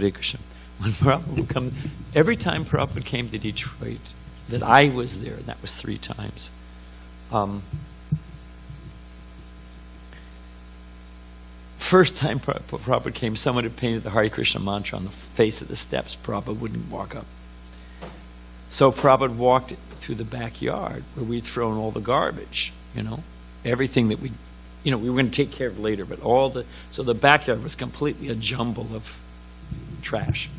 Hare Krishna. When Prabhupada would come, every time Prabhupada came to Detroit, that I was there, and that was 3 times. First time Prabhupada came, someone had painted the Hare Krishna mantra on the face of the steps. Prabhupada wouldn't walk up. So Prabhupada walked through the backyard where we'd thrown all the garbage, everything that we were going to take care of later, but so the backyard was completely a jumble of trash.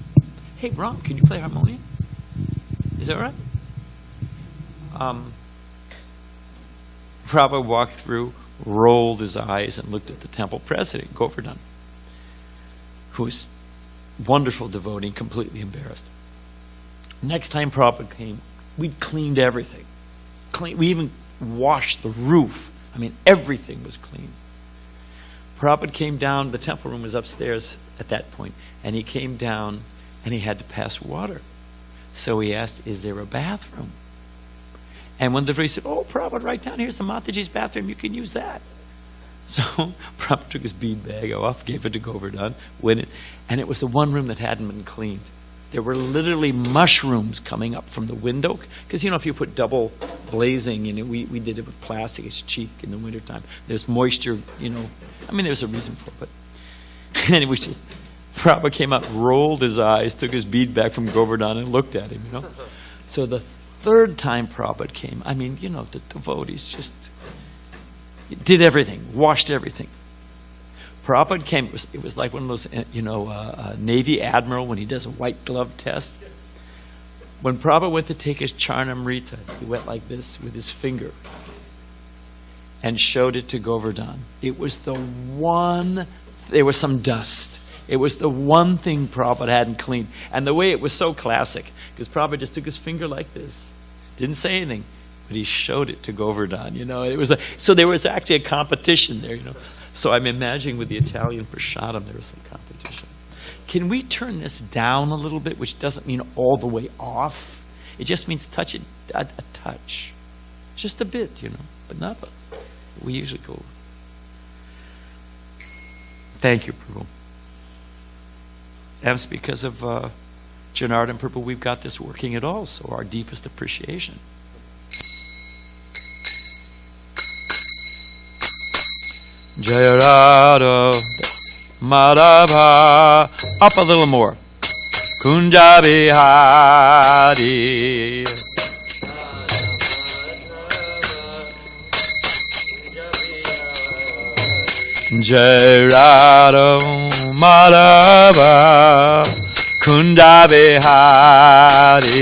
Hey, Ram, can you play harmonium? Is that right? Prabhupada walked through, rolled his eyes, and looked at the temple president, Govardhan, who was a wonderful devotee, completely embarrassed. Next time Prabhupada came, we'd cleaned everything. We even washed the roof. Everything was clean. Prabhupada came down, the temple room was upstairs at that point, and he came down and he had to pass water. So he asked, is there a bathroom? And when the devotee said, oh, Prabhupada, right down here's the Mataji's bathroom, you can use that. So Prabhupada took his bead bag off, gave it to Govardhan, went in, and it was the one room that hadn't been cleaned. There were literally mushrooms coming up from the window. Because, if you put double glazing, we did it with plastic. It's cheap in the wintertime. There's moisture, there's a reason for it. And it was just, Prabhupada came out, rolled his eyes, took his bead back from Govardhan and looked at him, So the third time Prabhupada came, the devotees just did everything, washed everything. Prabhupada came, it was like one of those, Navy admiral when he does a white glove test. When Prabhupada went to take his Charnamrita, he went like this with his finger and showed it to Govardhan. It was there was some dust. It was the one thing Prabhupada hadn't cleaned. And the way it was so classic, because Prabhupada just took his finger like this, didn't say anything, but he showed it to Govardhan. So there was actually a competition there, So I'm imagining with the Italian prasadam, there was some competition. Can we turn this down a little bit, which doesn't mean all the way off? It just means touch it, a touch. Just a bit, but not, we usually go. Thank you, Prabhu. And it's because of Janardhan Prabhu we've got this working at all, so our deepest appreciation. Jaya Radha Madhava. Up a little more. Kunja Bihari. Jaya Radha Madhava Kunja Bihari.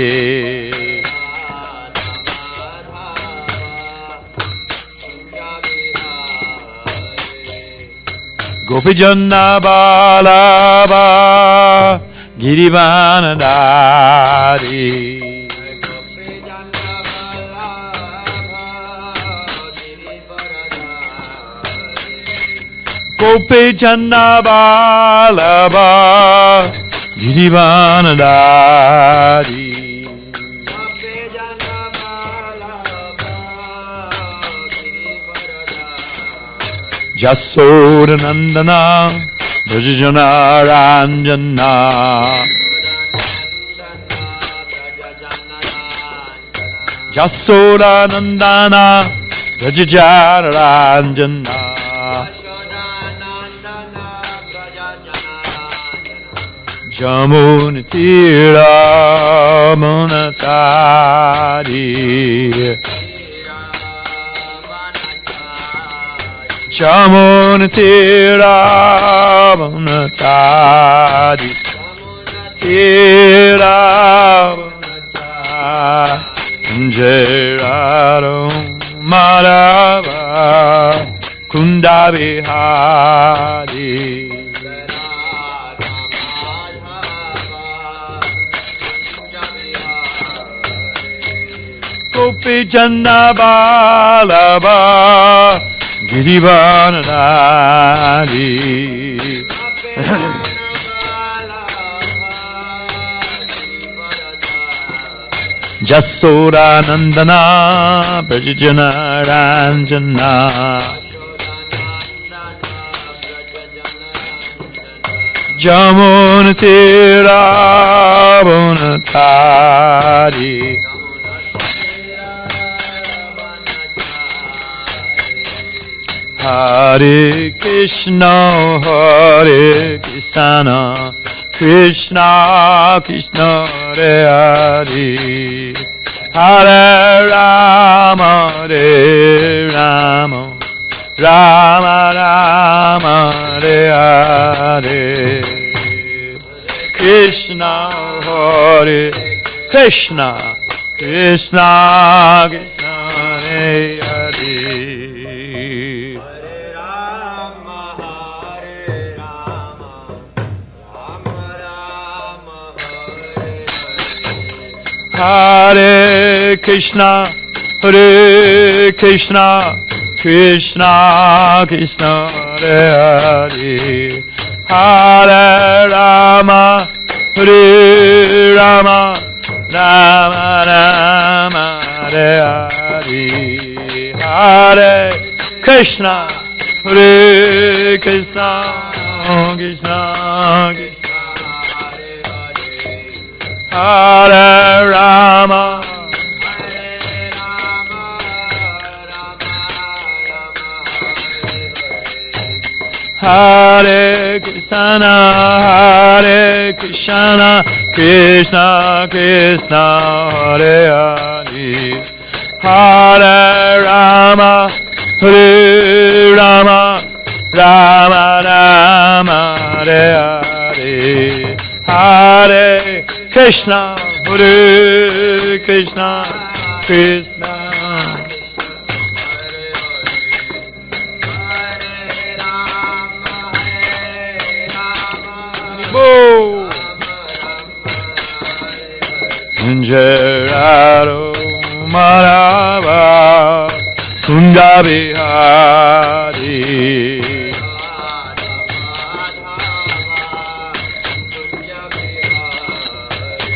Gopijanna Balava Girivanadari. Gopijanna Balava Girivanadari. Jasoda Nandana Brajajana Ranjana. Jasoda Nandana Brajajana Ranjana. Jamuna Tira Munatari. Jamuna Tira Munatari. Tira Munatari. Jayaro Madhava Kunda Bihari. Gopi Janna Balava Girivanadari. Jasoda Nandana Brajajana Ranjana. Jamuna Tira Bunatari Hare Krishna Krishna Krishna Hare Hare Hare Rama Rama Rama Hare Hare Krishna Hare Krishna Krishna Krishna Hare Hare Hare Krishna Krishna Krishna Hare Hare Hare Rama Rama Rama Hare Hare Hare Krishna Krishna Krishna Hare Rama Hare Krishna Krishna Krishna Hare Hare Hare Rama Rama Rama Hare Hare Hare Krishna Krishna Krishna Gerardo Marava Kunda Bihari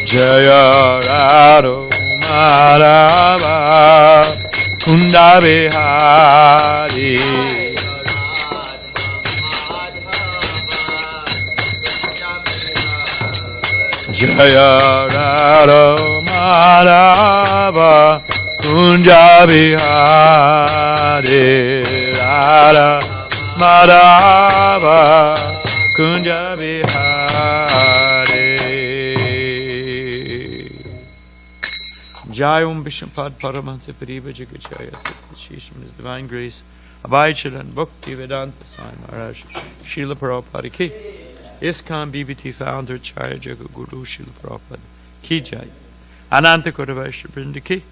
Gerardo Marava Kunda Bihari Jaya Radha Madhava Kunja Bihari Radha Madhava Kunja Bihari Jai Om Vishnupad Paramahansa Pariva Jagajaya Sisham His Divine Grace Abhaichal and Bhakti Vedanta Swami Maharaj Srila Prabhupada Ki ISKCON BBT founder Charya Jagaguru Srila Prabhupada Ki Jai Ananta Kodavaishya Brinda Ki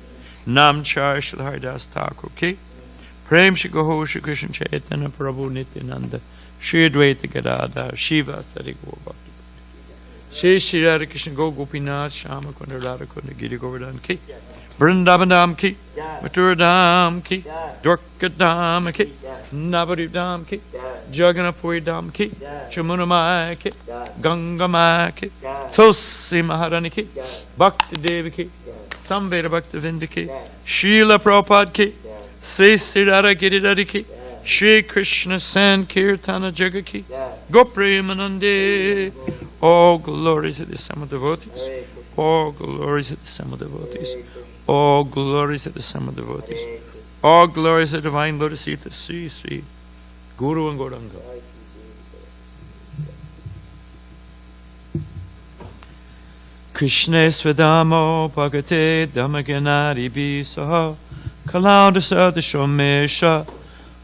Nam Char Srila Haridas Thakur Ki Prem Shri Gaho Shri Krishna Chaitanya Prabhu Nityananda Shri Advaita Gadadhar Shiva Sari Gaur Bhakti Shri Shri Radha Krishna Go Gopinath Shama Kunda Radha Kunda Giri Govardhan Ki Vrindavan Dham Ki Mathura Dham Ki Dwarka Dham Ki Navadvip Dham Ki Jagannathpuri Dham Ki Chamuna Maya Ki Ganga Maya Ki Tulsi Maharani Ki Bhakti Devi Ki Samveda Bhakti Vinda Ki Srila Prabhupada Ki Sri Sri Radha Giridhari Ki Shri Krishna Sankirtana Jaga Ki Gopremanande. All glories of the Sama devotees. All glories of the Sama devotees. All glories of the Sama devotees. All glories of the divine Lotus Feet of Sri Sri Guru and Gauranga. Krishna Svedamo Bhagate Dhammaganari Bisaha Kalaudasa Dishomesha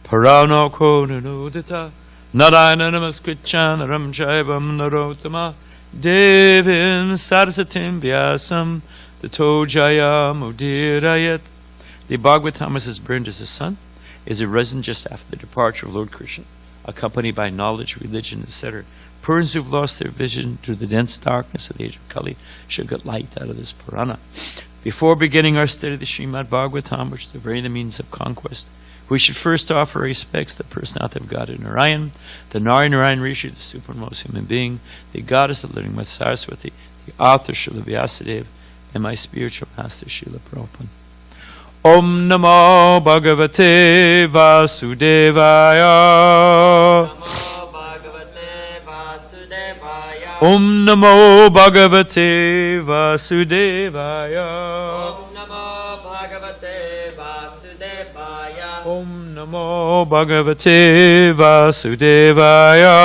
Parano Konanudita Narayana Namaskritchan Ram Jaivam Narotama Devim Sarsatim Vyasam Tato Jaya Mudirayat. The Bhagavatam is burned as a sun, is arisen just after the departure of Lord Krishna, accompanied by knowledge, religion, etc. Persons who've lost their vision through the dense darkness of the age of Kali should get light out of this Purana. Before beginning our study of the srimadbhagavatam, which is the very means of conquest, we should first offer respects to the personality of God Narayan, the Narayan Rishi, the supremmost human being, the goddess of living with Saraswati, the author Srila Vyasadeva, and my spiritual master Srila Prabhupada. Om Namo Bhagavate Vasudevaya. Om Namo Bhagavate Vasudevaya. Om Namo Bhagavate Vasudevaya. Om Namo Bhagavate Vasudevaya.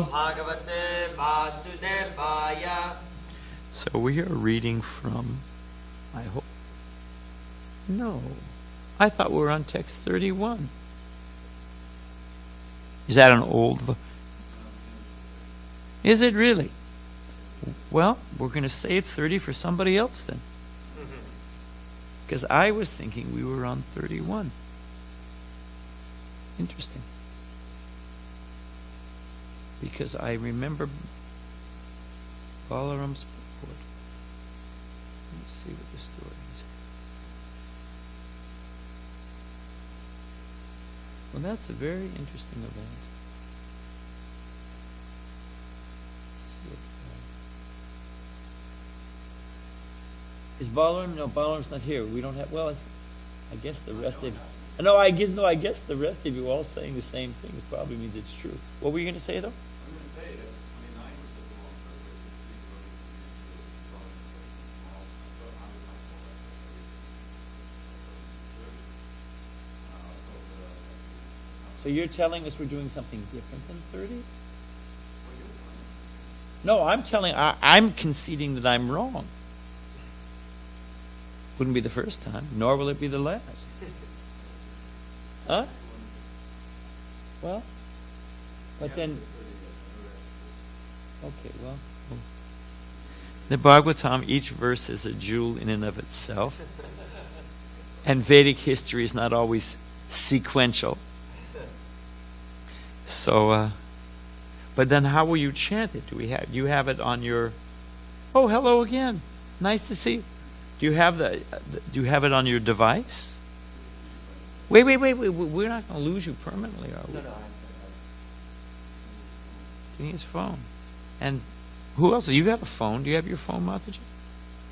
Bhagavate Vasudevaya. So we are reading from, I hope, no, I thought we were on text 31. Is that an old? Is it really? Well, we're going to save 30 for somebody else then. Because I was thinking we were on 31. Interesting. Because I remember Balaram's report. Let's see what the story is. Well, that's a very interesting event. Is Balaram? No, Balaram's not here. We don't have. Well, I guess the rest of. No, I guess the rest of you all saying the same thing. It probably means it's true. What were you going to say though? So you're telling us we're doing something different than 30? No, I'm conceding that I'm wrong. Wouldn't be the first time, nor will it be the last. Huh? Well, but then, okay, well. The Bhagavatam, each verse is a jewel in and of itself. And Vedic history is not always sequential. So, but then how will you chant it? Do you have it on your, oh, hello again. Nice to see you. Do you have it on your device? Wait. We're not going to lose you permanently, are we? No. He needs phone. And who else? You got a phone. Do you have your phone, Mataji?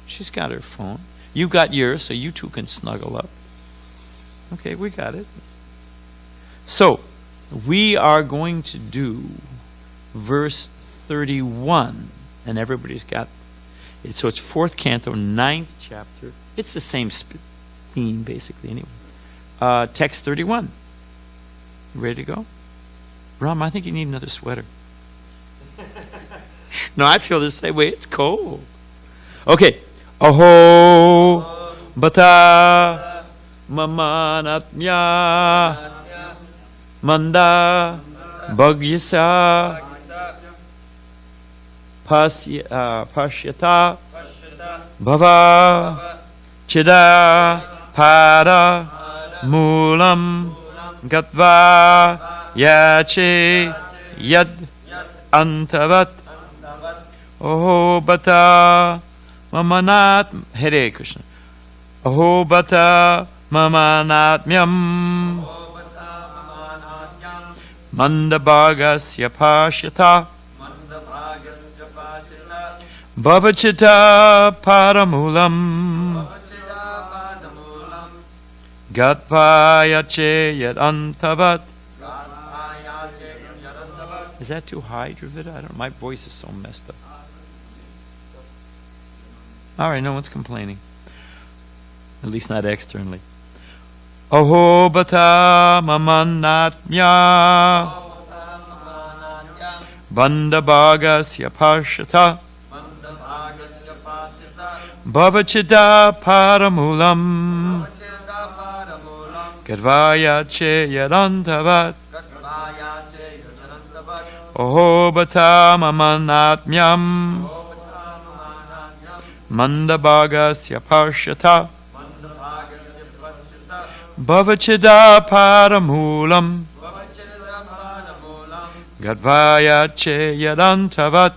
She's got her phone. You got yours, so you two can snuggle up. Okay, we got it. So, we are going to do verse 31. And everybody's got it. So it's 4th canto, 9th chapter. It's the same theme, basically, anyway. Text 31. Ready to go? Ram, I think you need another sweater. No, I feel the same way. It's cold. Okay. Aho bata mamanatmya manda bhagyasa pashyata bhava chida pada mulam gatva yache yad antavat oho bata mamanat Hare Krishna oho bata mamanatmyam mandabhagasya pashyata bhavachita paramulam gatvayache yad antavat. Is that too high, Dravida? I don't know. My voice is so messed up. All right, no one's complaining. At least not externally. Oho bata mamanatmya bandabhagasya parshata bhavachita paramulam gadvaya che yadantavat. Oho bata mamanatmyam mandabhagasya parshata bhavachida paramulam gadvaya che yadantavat.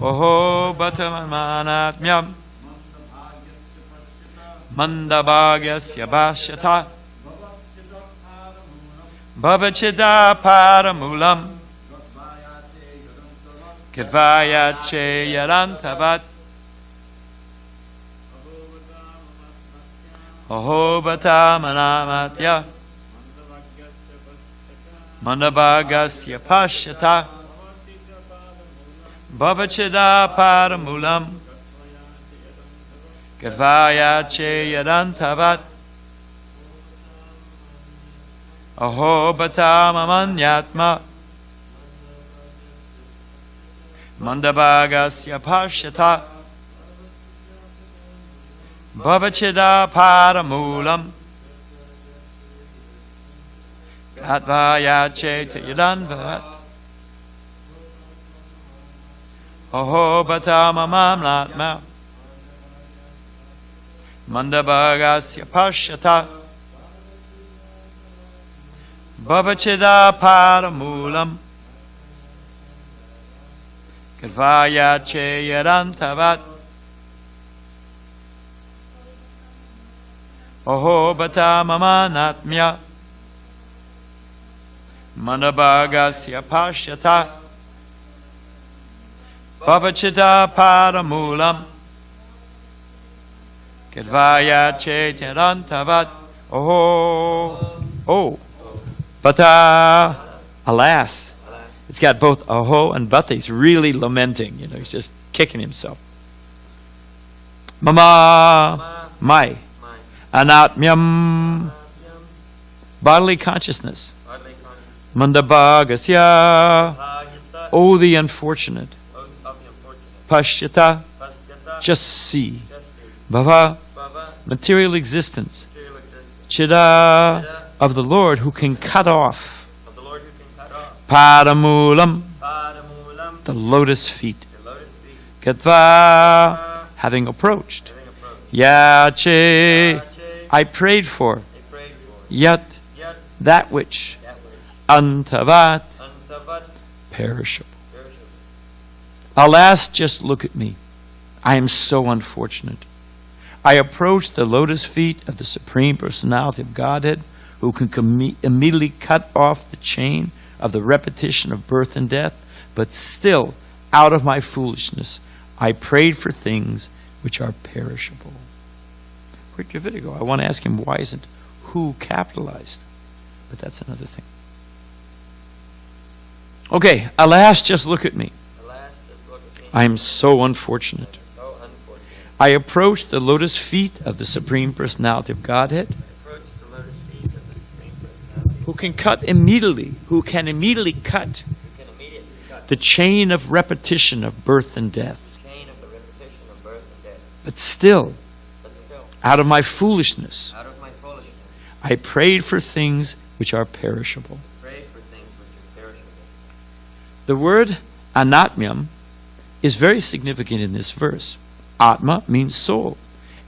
Oho bata mamanatmyam mandabhagasya parshata bhavachida paramulam gadvaya che yadantavat. Oho bata manamatya Mandabhagasya pashyata bhavachida paramulam gadvaya cheyadantavat aho batamamanyatma Mandabhagasya pashyata bhavachida paramulam gadvaya cheyadantavat aho batamamanyatma Mandabhagasya pashyata bhavachida paramulam gadvaya cheyadantavat aho batamamanyatma Mandabhagasya pashyata bhavachida paramulam gadvaya cheyadantavat oh bata, alas. It's got both aho and bata. He's really lamenting. He's just kicking himself. Mama, my, anatmyam, bodily consciousness. Mandabhagasya, oh the unfortunate. Pashyata, just see. Bhava, material existence. Chida, of the Lord who can cut off. Padamulam, the lotus feet. Gatva, having approached. Yache, I prayed for. Yat, that which. Antavat, perishable. Alas, just look at me. I am so unfortunate. I approached the lotus feet of the Supreme Personality of Godhead, who can immediately cut off the chain of the repetition of birth and death, but still, out of my foolishness, I prayed for things which are perishable. Where'd David go? I want to ask him, why isn't who capitalized? But that's another thing. Okay, alas, just look at me. I am so unfortunate. I approached the lotus feet of the Supreme Personality of Godhead, who can immediately cut the chain of repetition of birth and death. But still, out of my foolishness, I prayed for things which are perishable. The word anatmyam is very significant in this verse. Atma means soul,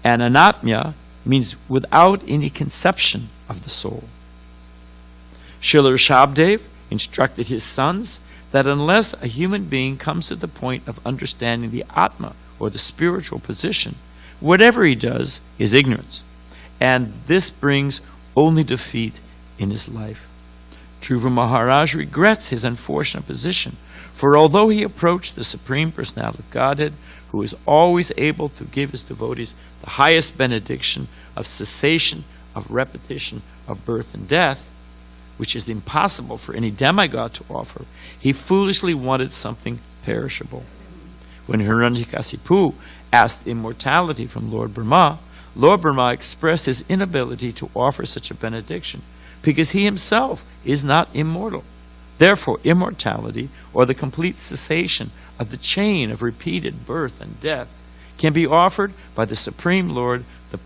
and anatmya means without any conception of the soul. Srila Rishabdev instructed his sons that unless a human being comes to the point of understanding the Atma, or the spiritual position, whatever he does is ignorance, and this brings only defeat in his life. Dhruva Maharaj regrets his unfortunate position, for although he approached the Supreme Personality of Godhead, who is always able to give his devotees the highest benediction of cessation of repetition of birth and death, which is impossible for any demigod to offer, he foolishly wanted something perishable. When Hiranyakasipu asked immortality from Lord Brahma expressed his inability to offer such a benediction, because he himself is not immortal. Therefore, immortality, or the complete cessation of the chain of repeated birth and death, can be offered by the Supreme Lord, the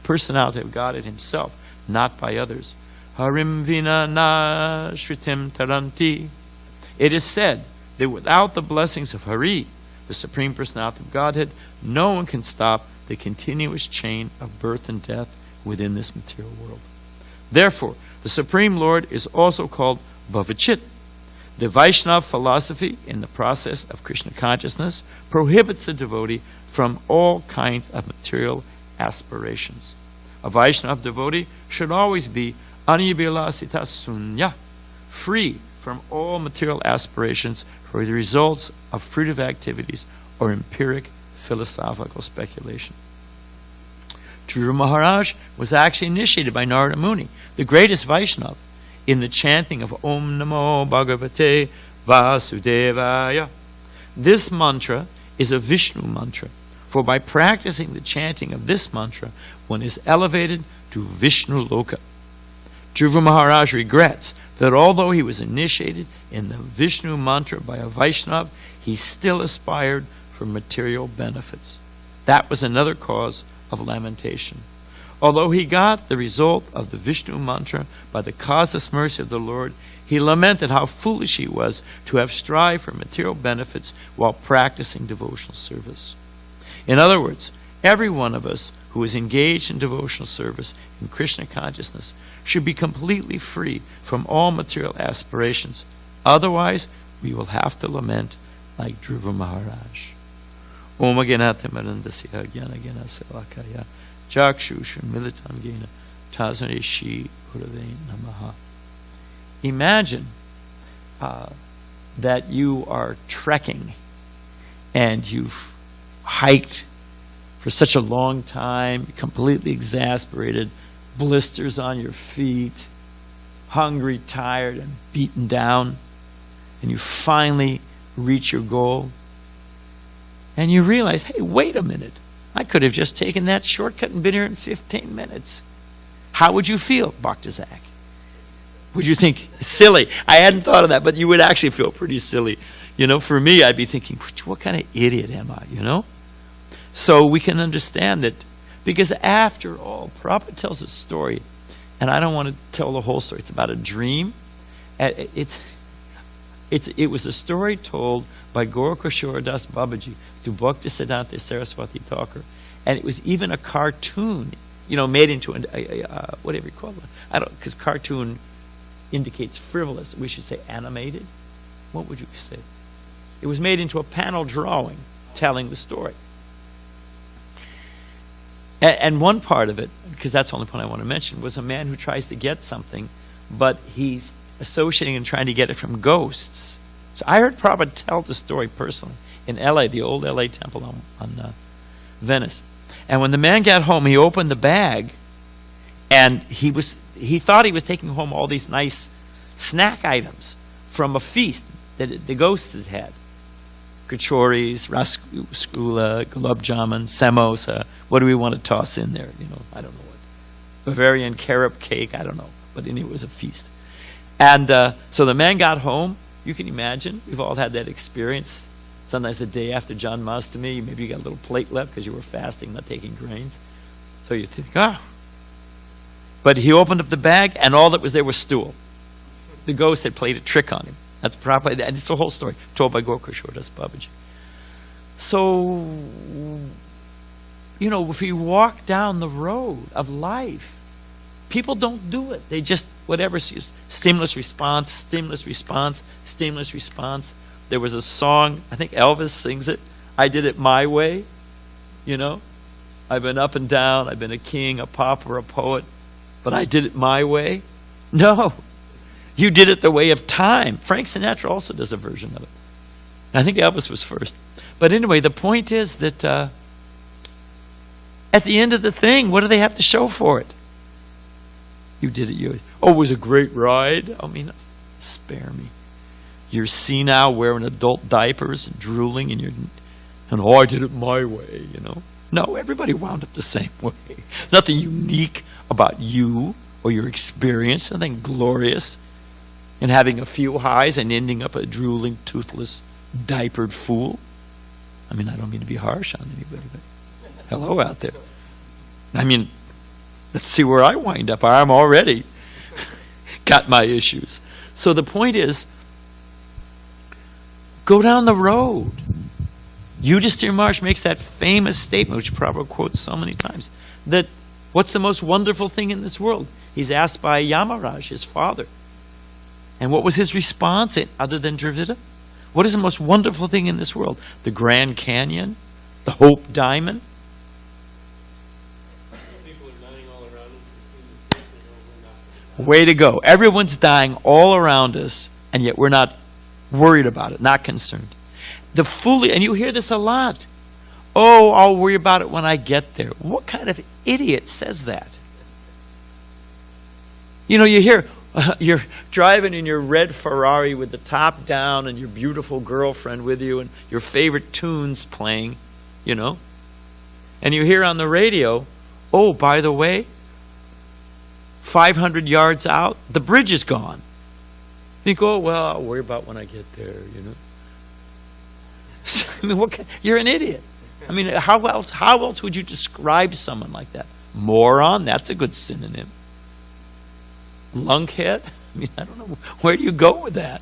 personality of Godhead himself, not by others. Harim vina na shritim taranti. It is said that without the blessings of Hari, the Supreme Personality of Godhead, no one can stop the continuous chain of birth and death within this material world. Therefore, the Supreme Lord is also called Bhavachit. The Vaishnava philosophy in the process of Krishna consciousness prohibits the devotee from all kinds of material aspirations. A Vaishnava devotee should always be anibhilasita sunya, free from all material aspirations for the results of fruitive activities or empiric philosophical speculation. Dhruva Maharaj was actually initiated by Narada Muni, the greatest Vaishnava. in the chanting of Om Namo Bhagavate Vasudevaya. This mantra is a Vishnu mantra, for by practicing the chanting of this mantra, one is elevated to Vishnu Loka. Dhruva Maharaj regrets that although he was initiated in the Vishnu mantra by a Vaishnava, he still aspired for material benefits. That was another cause of lamentation. Although he got the result of the Vishnu mantra by the causeless mercy of the Lord, he lamented how foolish he was to have strived for material benefits while practicing devotional service. In other words, every one of us who is engaged in devotional service in Krishna consciousness should be completely free from all material aspirations. Otherwise, we will have to lament like Dhruva Maharaj. Om Agyanata Marandasya Gyana Gyana Selakaya Jakshushu Militam Gena Tasmane Shri Gurave Namaha. Imagine that you are trekking and you've hiked for such a long time, completely exasperated, blisters on your feet, hungry, tired, and beaten down, and you finally reach your goal, and you realize, hey, wait a minute, I could have just taken that shortcut and been here in 15 minutes. How would you feel, Bhaktazak? Would you think, silly? I hadn't thought of that, but you would actually feel pretty silly. You know, for me, I'd be thinking, what kind of idiot am I, you know? So we can understand that, because after all, Prabhupada tells a story, and I don't want to tell the whole story. It's about a dream. It was a story told by Gaurkishore Das Babaji to Bhaktisiddhanta Saraswati Thakur, and it was even a cartoon, you know, made into whatever you call it. I don't, because cartoon indicates frivolous. We should say animated. What would you say? It was made into a panel drawing telling the story. And one part of it, because that's the only point I want to mention, was a man who tries to get something, but he's associating and trying to get it from ghosts. So I heard Prabhupada tell the story personally in L.A., the old L.A. temple on Venice. And when the man got home, he opened the bag, and he thought he was taking home all these nice snack items from a feast that the ghosts had had. Kachoris, rasgula, gulab jamun, samosa. What do we want to toss in there? You know, I don't know what. Bavarian carob cake, I don't know. But anyway, it was a feast. And so the man got home. You can imagine. We've all had that experience. Sometimes the day after Janmashtami, maybe you got a little plate left because you were fasting, not taking grains. So you think, But he opened up the bag, and all that was there was stool. The ghost had played a trick on him. That's probably, and it's the whole story, told by Gaurkishore Das Babaji. So, you know, if we walk down the road of life, people don't do it. They just, whatever, stimulus response, stimulus response, stimulus response. There was a song, I think Elvis sings it, I did it my way, you know. I've been up and down, I've been a king, a pauper, a poet, but I did it my way. No. You did it the way of time. Frank Sinatra also does a version of it. I think Elvis was first. But anyway, the point is that at the end of the thing, what do they have to show for it? You did it. It was a great ride. I mean, spare me. You're senile, wearing adult diapers and drooling, and I did it my way, you know. No, everybody wound up the same way. There's nothing unique about you or your experience, nothing glorious in having a few highs and ending up a drooling, toothless, diapered fool. I mean, I don't mean to be harsh on anybody, but hello out there. I mean, let's see where I wind up. I'm already got my issues. So the point is, go down the road. Yudhishthira Maharaj makes that famous statement, which Prabhupada quotes so many times, that what's the most wonderful thing in this world? He's asked by Yamaraj, his father. And what was his response, other than Dravida? What is the most wonderful thing in this world? The Grand Canyon? The Hope Diamond? People are dying all around us. Way to go. Everyone's dying all around us, and yet we're not worried about it, not concerned. The foolish, and you hear this a lot. Oh, I'll worry about it when I get there. What kind of idiot says that? You know, you hear, You're driving in your red Ferrari with the top down and your beautiful girlfriend with you and your favorite tunes playing, you know. And you hear on the radio, oh, by the way, 500 yards out, the bridge is gone. You go, well, I'll worry about when I get there, you know. I mean, you're an idiot. I mean, how else would you describe someone like that? Moron, that's a good synonym. Lunkhead? I mean, I don't know. Where do you go with that?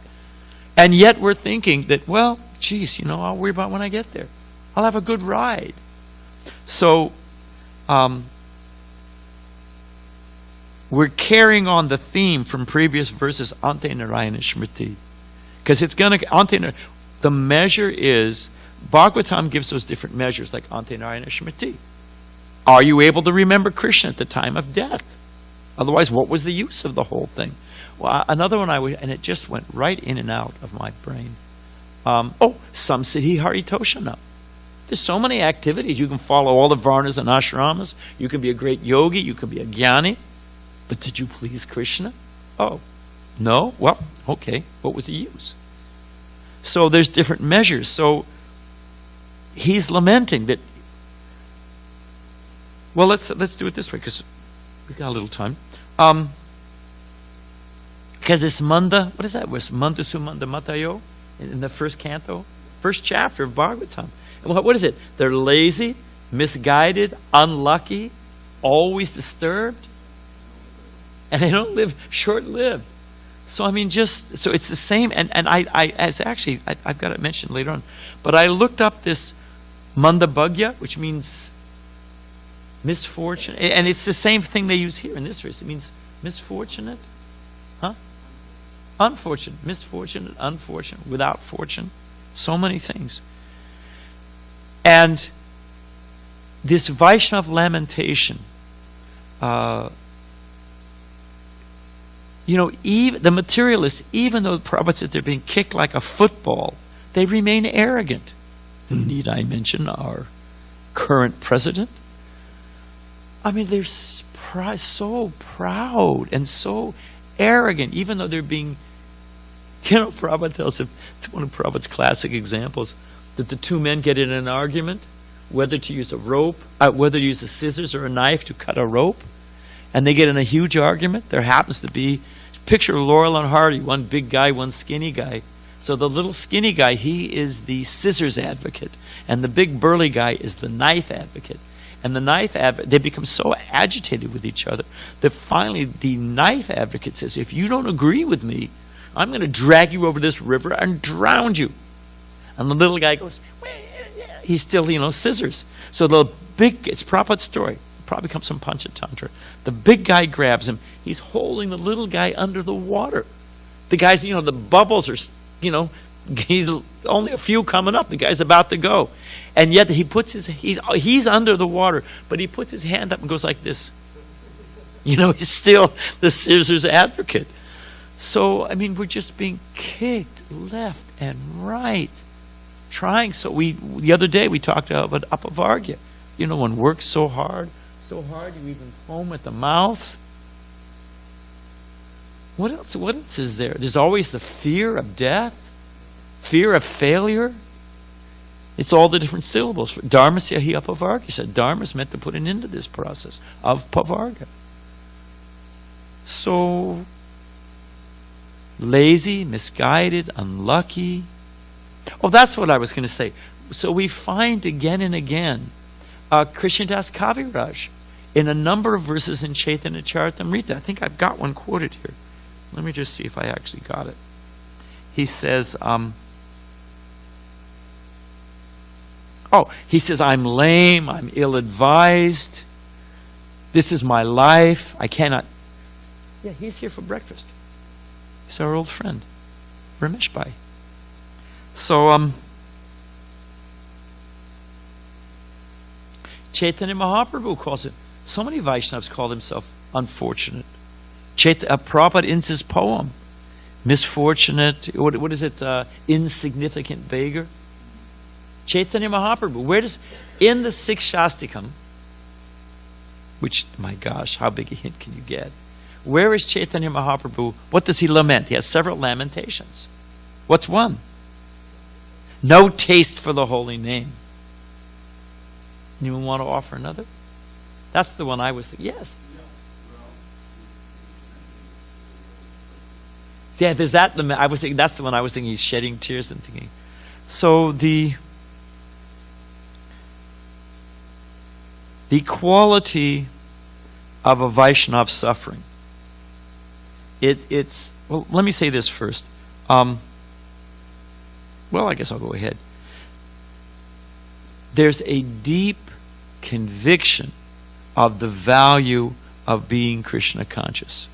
And yet we're thinking that, well, geez, you know, I'll worry about when I get there. I'll have a good ride. So, we're carrying on the theme from previous verses, Ante Narayana Smriti. Because it's going to, the measure is, Bhagavatam gives those different measures, like Ante Narayana Smriti. Are you able to remember Krishna at the time of death? Otherwise, what was the use of the whole thing? Well, another one and it just went right in and out of my brain. Samsiddhi Haritoshana. There's so many activities. You can follow all the varnas and ashramas. You can be a great yogi. You can be a jnani. But did you please Krishna? Oh, no? Well, okay. What was the use? So there's different measures. So he's lamenting that. Well, let's do it this way because we got a little time. Because this Manda, what is that? Was Manda Sumanda Matayo in the first canto, first chapter of Bhagavatam. And what is it? They're lazy, misguided, unlucky, always disturbed, and they don't live short-lived. So I mean, so it's the same. And I've got it mentioned later on, but I looked up this Manda Bhagya, which means misfortune, and it's the same thing they use here in this verse. It means misfortunate, unfortunate, misfortunate, unfortunate, without fortune, so many things. And this Vaishnav lamentation, even the materialists, even though Prabhupada said they're being kicked like a football, they remain arrogant. Need I mention our current president? I mean, they're so proud and so arrogant, even though they're being, Prabhupada tells us, it's one of Prabhupada's classic examples, that the two men get in an argument, whether to use a rope, whether to use the scissors or a knife to cut a rope, and they get in a huge argument. There happens to be, picture Laurel and Hardy, one big guy, one skinny guy. So the little skinny guy, he is the scissors advocate, and the big burly guy is the knife advocate. And the knife advocate, they become so agitated with each other that finally the knife advocate says, if you don't agree with me, I'm going to drag you over this river and drown you. And the little guy goes, well, yeah. He's still, scissors. So it's Prabhupada's story. Probably comes from Panchatantra. The big guy grabs him. He's holding the little guy under the water. The guy's, the bubbles are, he's only a few coming up. The guy's about to go. And yet he puts he's under the water, but he puts his hand up and goes like this. He's still the scissors advocate. So, I mean, we're just being kicked left and right. Trying. So the other day we talked about apavargya. One works so hard you even foam at the mouth. What else is there? There's always the fear of death, fear of failure. It's all the different syllables. Dharmasya hi apavarga. He said dharma is meant to put an end to this process of pavarga. So lazy, misguided, unlucky. Oh, that's what I was going to say. So we find again and again Krishnadas Kaviraj in a number of verses in Chaitanya Charitamrita. I think I've got one quoted here. Let me just see if I actually got it. He says, he says, I'm lame, I'm ill-advised, this is my life, I cannot. Yeah, he's here for breakfast. He's our old friend, Ramesh Bhai. So, Chaitanya Mahaprabhu calls it. So many Vaishnavas call themselves unfortunate. Prabhupada in his poem, misfortunate, what is it, insignificant beggar? Chaitanya Mahaprabhu, in the sixth Shastikam, which, my gosh, how big a hint can you get? Where is Chaitanya Mahaprabhu? What does he lament? He has several lamentations. What's one? No taste for the holy name. Anyone want to offer another? That's the one I was thinking. Yes. Yeah, there's that. I was thinking that's the one I was thinking. He's shedding tears and thinking. So the quality of a Vaishnava suffering. It's well. Let me say this first. Well, I guess I'll go ahead. There's a deep conviction of the value of being Krishna conscious.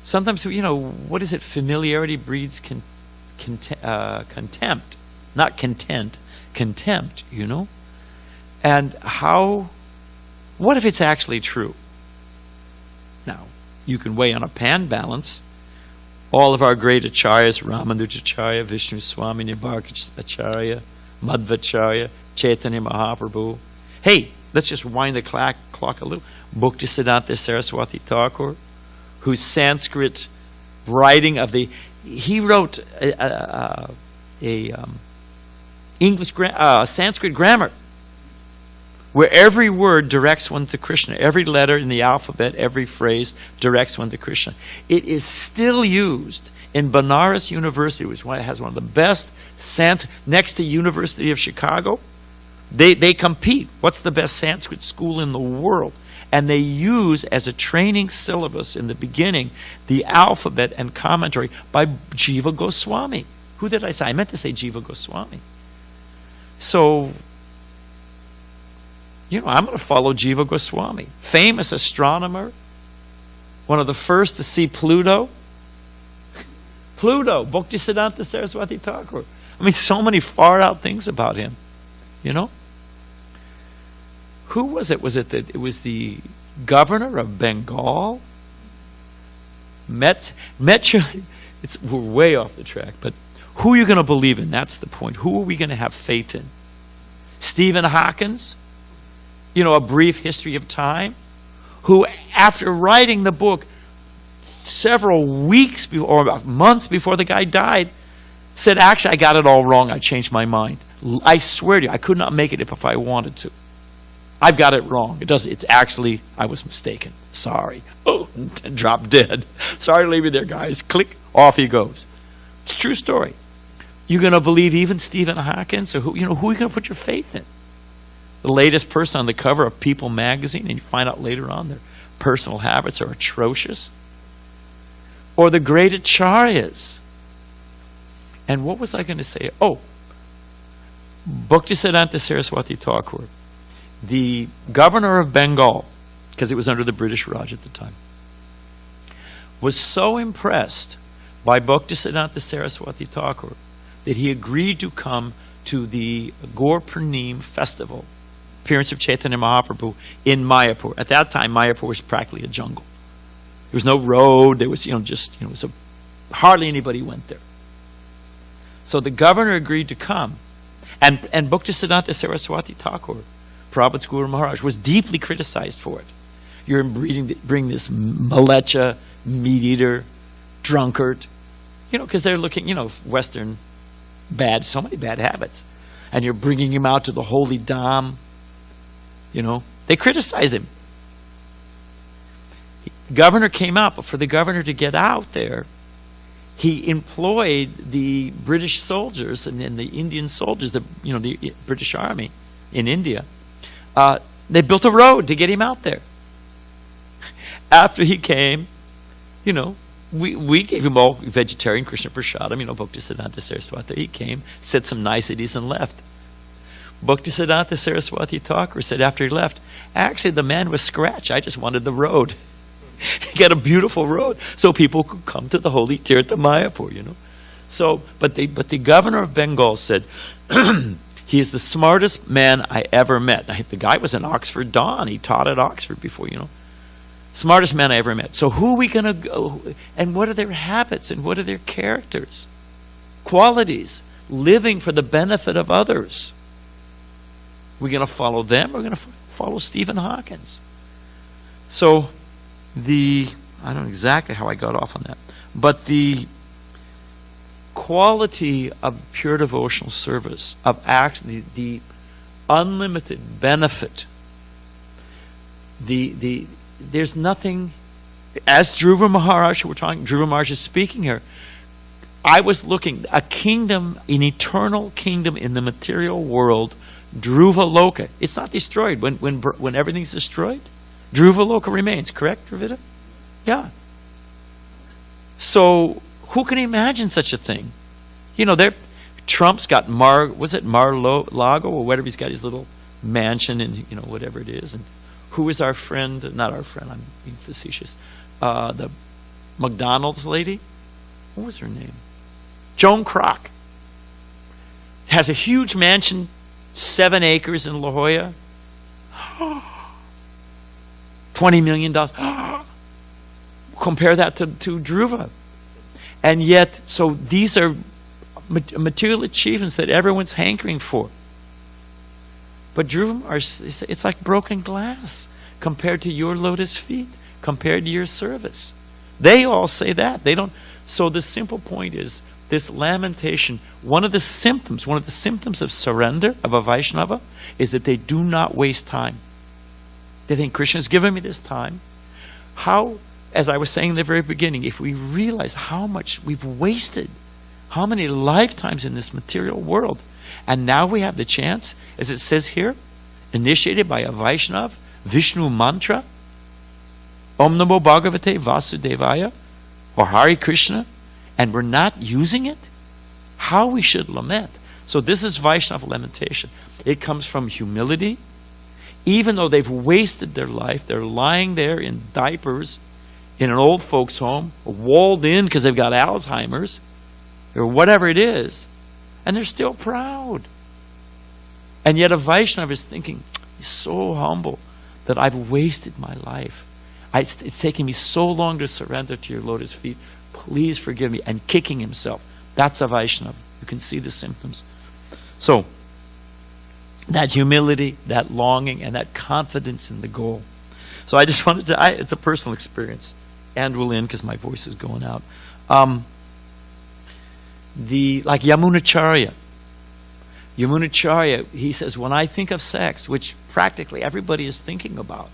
Sometimes, what is it? Familiarity breeds contempt. Not content, contempt, And what if it's actually true? Now, you can weigh on a pan balance. All of our great acharyas, Ramanujacharya, Vishnu Swami, Nimbakacharya, Madhvacharya, Chaitanya Mahaprabhu. Hey, let's just wind the clock a little. Bhaktisiddhanta Saraswati Thakur, whose Sanskrit writing he wrote Sanskrit grammar, where every word directs one to Krishna. Every letter in the alphabet, every phrase directs one to Krishna. It is still used in Banaras University, which has one of the best, next to University of Chicago. They compete. What's the best Sanskrit school in the world? And they use as a training syllabus in the beginning the alphabet and commentary by Jiva Goswami. Who did I say? I meant to say Jiva Goswami. So, I'm going to follow Jiva Goswami. Famous astronomer. One of the first to see Pluto. Pluto, Bhaktisiddhanta Saraswati Thakur. I mean, so many far out things about him. Who was it? Was it the governor of Bengal? We're way off the track, but who are you going to believe in? That's the point. Who are we going to have faith in? Stephen Hawkins? A Brief History of Time? Who, after writing the book several weeks or months before the guy died, said, actually, I got it all wrong. I changed my mind. I swear to you, I could not make it if I wanted to. I've got it wrong. It's actually, I was mistaken. Sorry. Oh, and drop dead. Sorry to leave you there, guys. Click, off he goes. It's a true story. You're going to believe even Stephen Hawkins? Or who are you going to put your faith in? The latest person on the cover of People magazine, and you find out later on their personal habits are atrocious. Or the great acharyas. And what was I going to say? Oh, Bhaktisiddhanta Saraswati Thakur, the governor of Bengal, because it was under the British Raj at the time, was so impressed by Bhaktisiddhanta Saraswati Thakur that he agreed to come to the Gaur Purnim festival, appearance of Chaitanya Mahaprabhu in Mayapur. At that time, Mayapur was practically a jungle. There was no road. There was, hardly anybody went there. So the governor agreed to come. And Bhaktisiddhanta Saraswati Thakur, Prabhupada's Guru Maharaj, was deeply criticized for it. You're bring this malecha, meat-eater, drunkard, because they're looking, Western so many bad habits. And you're bringing him out to the holy dham. They criticize him. The governor came out, but for the governor to get out there, he employed the British soldiers and the Indian soldiers, the British Army in India. They built a road to get him out there. After he came, we gave him all vegetarian Krishna Prasadam, Bhaktisiddhanta Saraswati. He came, said some niceties and left. Bhaktisiddhanta Saraswati Thakur said after he left, actually the man was scratch. I just wanted the road. He got a beautiful road so people could come to the holy Tirtha Mayapur, So, but the governor of Bengal said, he is the smartest man I ever met. Now, the guy was an Oxford Don. He taught at Oxford before, Smartest man I ever met. So who are we going to go? And what are their habits? And what are their characters? Qualities. Living for the benefit of others. We're going to follow them. We're going to follow Stephen Hawkins. So I don't know exactly how I got off on that, but the quality of pure devotional service, of action, the unlimited benefit, there's nothing, as Dhruva Maharaj, Dhruva Maharaj is speaking here, I was looking, a kingdom, an eternal kingdom in the material world, Dhruva Loka. It's not destroyed. When everything's destroyed, Dhruva Loka remains, correct, Dravida? Yeah. So, who can imagine such a thing? You know, Trump's got Mar-Lago, or whatever, he's got his little mansion and, you know, whatever it is. And who is our friend? Not our friend, I'm being facetious. The McDonald's lady? What was her name? Joan Kroc. Has a huge mansion, 7 acres in La Jolla. $20 million. Compare that to Dhruva. And yet, so these are material achievements that everyone's hankering for. But Dhruva, it's like broken glass compared to your lotus feet, compared to your service. They all say that. They don't. So the simple point is, this lamentation, one of the symptoms of surrender of a Vaishnava is that they do not waste time. They think, Krishna's given me this time. How, as I was saying in the very beginning, if we realize how much we've wasted, how many lifetimes in this material world, and now we have the chance, as it says here, initiated by a Vaishnava, Vishnu mantra, Om Namo Bhagavate Vasudevaya, or Hare Krishna, and we're not using it, how we should lament. So this is Vaishnava lamentation. It comes from humility. Even though they've wasted their life, they're lying there in diapers in an old folks' home, walled in because they've got Alzheimer's, or whatever it is, and they're still proud. And yet a Vaishnava is thinking, he's so humble that I've wasted my life. It's taken me so long to surrender to your lotus feet. Please forgive me. And kicking himself. That's a Vaishnava. You can see the symptoms. So, that humility, that longing, and that confidence in the goal. So I just wanted to, it's a personal experience. And we'll end because my voice is going out. Like Yamunacharya. Yamunacharya, he says, when I think of sex, which practically everybody is thinking about,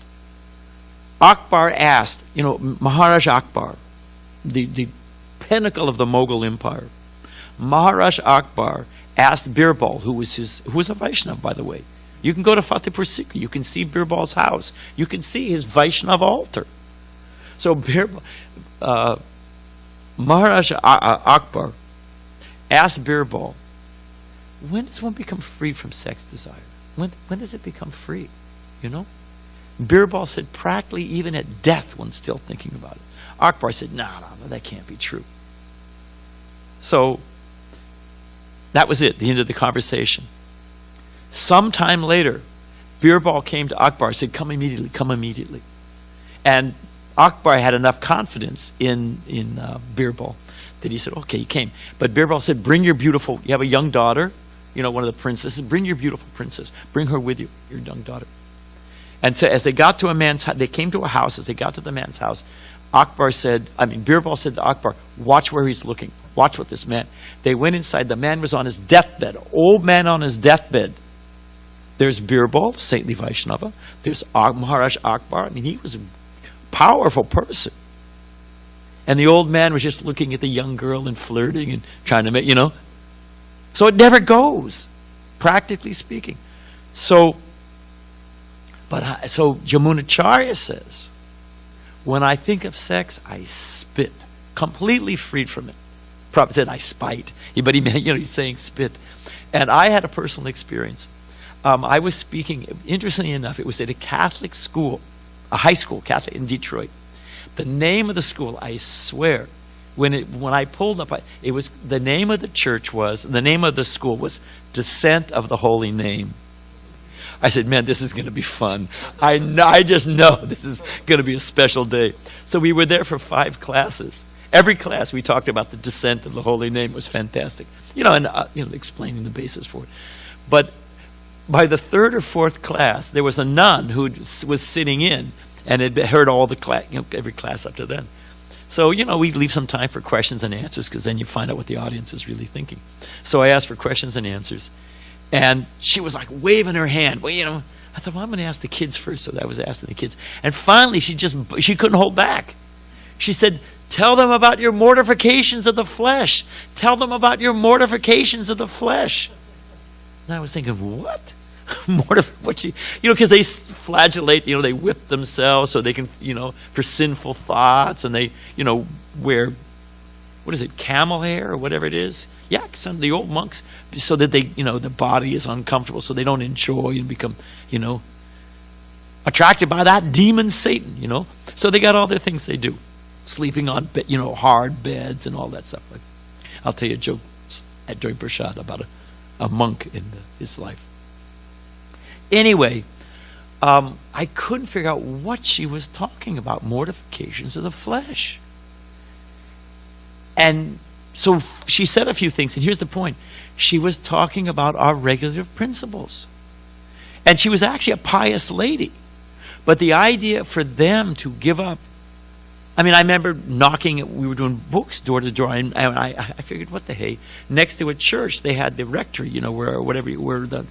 Akbar asked, Maharaj Akbar, the pinnacle of the Mughal Empire, Maharaj Akbar asked Birbal, who was a Vaishnava, by the way. You can go to Fatehpur Sikri, you can see Birbal's house, you can see his Vaishnava altar. So Maharaj Akbar asked Birbal, when does one become free from sex desire? When does it become free? Birbal said, practically even at death one's still thinking about it. Akbar said, no, that can't be true. So, that was it, the end of the conversation. Sometime later, Birbal came to Akbar and said, come immediately. And Akbar had enough confidence in Birbal that he said, okay, he came. But Birbal said, bring your beautiful, you have a young daughter, one of the princesses, bring your beautiful princess, bring her with you, your young daughter. And so as they got to a man's house, they came to a house, as they got to the man's house, Birbal said to Akbar, watch where he's looking. Watch what this man. They went inside. The man was on his deathbed. Old man on his deathbed. There's Birbal, saintly Vaishnava. There's Maharaj Akbar. He was a powerful person. And the old man was just looking at the young girl and flirting and trying to make, So it never goes, practically speaking. So Yamunacharya says, when I think of sex, I spit, completely freed from it. Prabhupada said, I spite. But he meant, he's saying spit. And I had a personal experience. I was speaking, interestingly enough, it was at a Catholic school, a high school, Catholic, in Detroit. The name of the school, I swear, when I pulled up, it was, the name of the school was Descent of the Holy Name. I said, man, this is going to be fun. I just know this is going to be a special day. So we were there for 5 classes. Every class we talked about the descent of the holy name. It was fantastic. And explaining the basis for it. But by the 3rd or 4th class, there was a nun who was sitting in, And had heard all the class, every class up to then. So, we leave some time for questions and answers because then you find out what the audience is really thinking. So I asked for questions and answers. And she was like waving her hand. Well, I thought, I'm going to ask the kids first. So I was asking the kids. And finally, she couldn't hold back. She said, tell them about your mortifications of the flesh. Tell them about your mortifications of the flesh. And I was thinking, what? Because they flagellate, they whip themselves so they can, for sinful thoughts, and they, wear, camel hair or whatever it is. Yeah, some of the old monks, so that they, the body is uncomfortable, so they don't enjoy and become, attracted by that demon Satan, So they got all their things they do, sleeping on, hard beds and all that stuff. Like, I'll tell you a joke during Prashad about a monk in his life. Anyway, I couldn't figure out what she was talking about, mortifications of the flesh. And so she said a few things, and here's the point. She was talking about our regulative principles. And she was actually a pious lady. But the idea for them to give up, I remember we were doing books door to door, and I figured, what the hey? Next to a church, they had the rectory, where the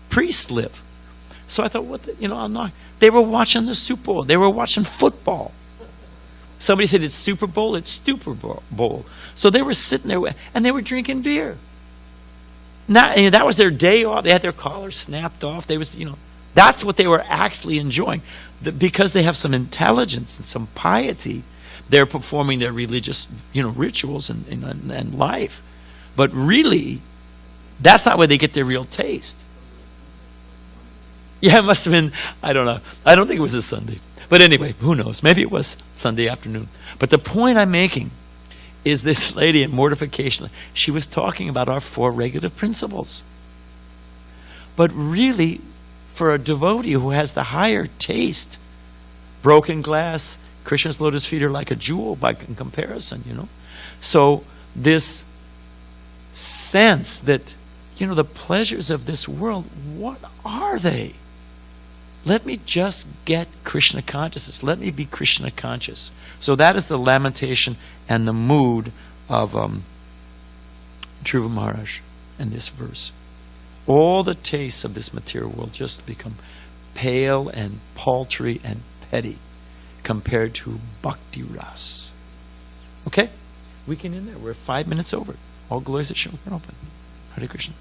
priests live. So I thought, I'll knock. They were watching the Super Bowl. They were watching football. Somebody said it's Super Bowl, it's Stupor Bowl. So they were sitting there, and they were drinking beer. That was their day off. They had their collars snapped off. That's what they were actually enjoying. Because they have some intelligence and some piety, they're performing their religious, rituals and life. But really, that's not where they get their real taste. Yeah, it must have been, I don't know. I don't think it was a Sunday. But anyway, who knows? Maybe it was Sunday afternoon. But the point I'm making is this lady in mortification, she was talking about our 4 regulative principles. But really, for a devotee who has the higher taste, broken glass, Krishna's lotus feet are like a jewel in comparison, So this sense that, the pleasures of this world, what are they? Let me just get Krishna consciousness. Let me be Krishna conscious. So that is the lamentation and the mood of Dhruva Maharaj in this verse. All the tastes of this material world just become pale and paltry and petty compared to bhakti ras. Okay? We can end there. We're 5 minutes over. All glories to Srila Prabhupada. Hare Krishna.